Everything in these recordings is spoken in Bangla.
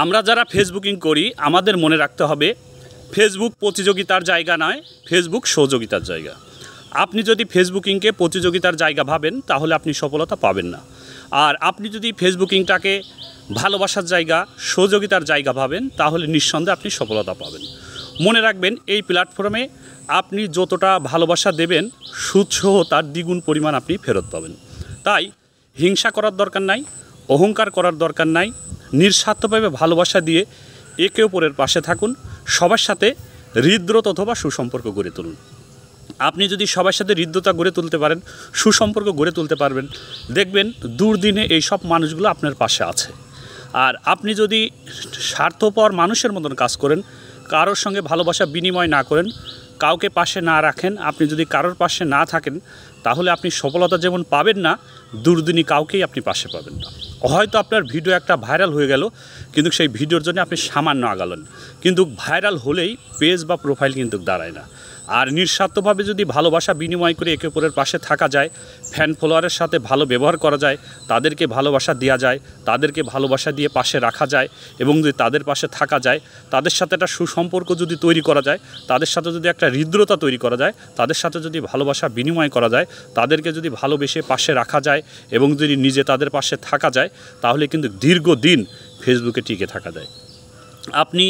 আমরা যারা ফেসবুকিং করি আমাদের মনে রাখতে হবে ফেসবুক প্রতিযোগিতার জায়গা নয়, ফেসবুক সহযোগিতার জায়গা। আপনি যদি ফেসবুকিংকে প্রতিযোগিতার জায়গা ভাবেন তাহলে আপনি সফলতা পাবেন না। আর আপনি যদি ফেসবুকিংটাকে ভালোবাসার জায়গা, সহযোগিতার জায়গা ভাবেন তাহলে নিঃসন্দেহে আপনি সফলতা পাবেন। মনে রাখবেন এই প্ল্যাটফর্মে আপনি যতটা ভালোবাসা দেবেন সুদসহ তার দ্বিগুণ পরিমাণ আপনি ফেরত পাবেন। তাই হিংসা করার দরকার নাই, অহংকার করার দরকার নাই। নিঃস্বার্থভাবে ভালোবাসা দিয়ে একে অপরের পাশে থাকুন। সবার সাথে হৃদ্রতা অথবা সুসম্পর্ক গড়ে তুলুন। আপনি যদি সবার সাথে হৃদ্রতা গড়ে তুলতে পারেন, সুসম্পর্ক গড়ে তুলতে পারবেন, দেখবেন দুর্দিনে এই সব মানুষগুলো আপনার পাশে আছে। আর আপনি যদি স্বার্থপর মানুষের মতন কাজ করেন, কারোর সঙ্গে ভালোবাসা বিনিময় না করেন, কাউকে পাশে না রাখেন, আপনি যদি কারোর পাশে না থাকেন তাহলে আপনি সফলতা যেমন পাবেন না, দুর্দিনই কাউকেই আপনি পাশে পাবেন না। হয়তো আপনার ভিডিও একটা ভাইরাল হয়ে গেল, কিন্তু সেই ভিডিওর জন্য আপনি সামান্য আগালেন, কিন্তু ভাইরাল হলেই পেজ বা প্রোফাইল কিন্তু দাঁড়ায় না। আর নিঃস্বার্থভাবে যদি ভালোবাসা বিনিময় করে একে অপরের পাশে থাকা যায়, ফ্যান ফলোয়ারের সাথে ভালো ব্যবহার করা যায়, তাদেরকে ভালোবাসা দেওয়া যায়, তাদেরকে ভালোবাসা দিয়ে পাশে রাখা যায়, এবং যদি তাদের পাশে থাকা যায়, তাদের সাথে একটা সুসম্পর্ক যদি তৈরি করা যায়, তাদের সাথে যদি একটা হৃদ্রতা তৈরি করা যায়, তাদের সাথে যদি ভালোবাসা বিনিময় করা যায়, তাদেরকে যদি ভালোবেসে পাশে রাখা যায় এবং যদি নিজে তাদের পাশে থাকা যায়, তাহলে কিন্তু দীর্ঘদিন ফেসবুকে টিকে থাকা যায়। আপনি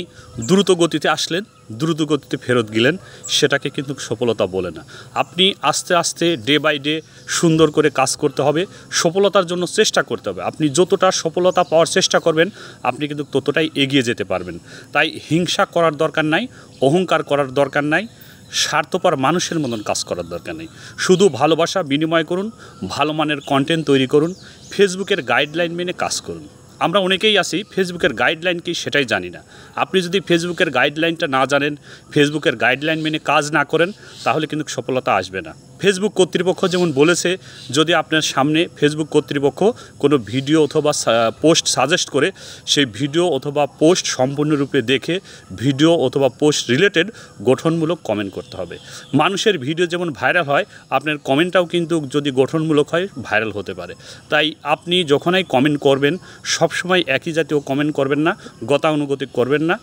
দ্রুত গতিতে আসলেন, দ্রুত গতিতে ফেরত গেলেন, সেটাকে কিন্তু সফলতা বলে না। আপনি আস্তে আস্তে ডে বাই ডে সুন্দর করে কাজ করতে হবে, সফলতার জন্য চেষ্টা করতে হবে। আপনি যতটা সফলতা পাওয়ার চেষ্টা করবেন আপনি কিন্তু ততটাই এগিয়ে যেতে পারবেন। তাই হিংসা করার দরকার নাই, অহংকার করার দরকার নাই, স্বার্থপর মানুষের মতন কাজ করার দরকার নেই। শুধু ভালোবাসা বিনিময় করুন, ভালো মানের কন্টেন্ট তৈরি করুন, ফেসবুকের গাইডলাইন মেনে কাজ করুন। আমরা অনেকেই আছি ফেসবুকের গাইডলাইন কি সেটাই জানি না। আপনি যদি ফেসবুকের গাইডলাইনটা না জানেন, ফেসবুকের গাইডলাইন মেনে কাজ না করেন, তাহলে কিন্তু সফলতা আসবে না। ফেসবুক কর্তৃপক্ষ যেমন বলেছে, যদি আপনার সামনে ফেসবুক কর্তৃপক্ষ কোনো ভিডিও অথবা পোস্ট সাজেস্ট করে, সেই ভিডিও অথবা পোস্ট সম্পূর্ণরূপে দেখে ভিডিও অথবা পোস্ট রিলেটেড গঠনমূলক কমেন্ট করতে হবে। মানুষের ভিডিও যেমন ভাইরাল হয়, আপনার কমেন্টটাও কিন্তু যদি গঠনমূলক হয় ভাইরাল হতে পারে। তাই আপনি যখনই কমেন্ট করবেন সবসময় একই জাতীয় কমেন্ট করবেন না, গতানুগতিক করবেন না।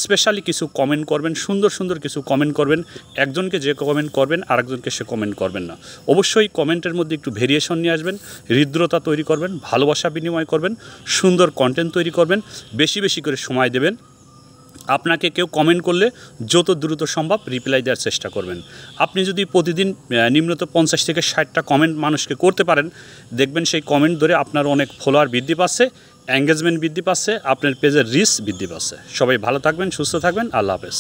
স্পেশালি কিছু কমেন্ট করবেন, সুন্দর সুন্দর কিছু কমেন্ট করবেন। একজনকে যে কমেন্ট করবেন আরেকজনকে সে কমেন্ট করবেন না। অবশ্যই কমেন্টের মধ্যে একটু ভেরিয়েশন নিয়ে আসবেন, হৃদ্রতা তৈরি করবেন, ভালোবাসা বিনিময় করবেন, সুন্দর কন্টেন্ট তৈরি করবেন, বেশি বেশি করে সময় দেবেন। আপনাকে কেউ কমেন্ট করলে যত দ্রুত সম্ভব রিপ্লাই দেওয়ার চেষ্টা করবেন। আপনি যদি প্রতিদিন নিম্নত 50 থেকে 60টা কমেন্ট মানুষকে করতে পারেন, দেখবেন সেই কমেন্ট ধরে আপনার অনেক ফলোয়ার বৃদ্ধি পাচ্ছে, এঙ্গেজমেন্ট বৃদ্ধি পাচ্ছে, আপনার পেজের রিচ বৃদ্ধি পাচ্ছে। সবাই ভালো থাকবেন, সুস্থ থাকবেন। আল্লাহ হাফেজ।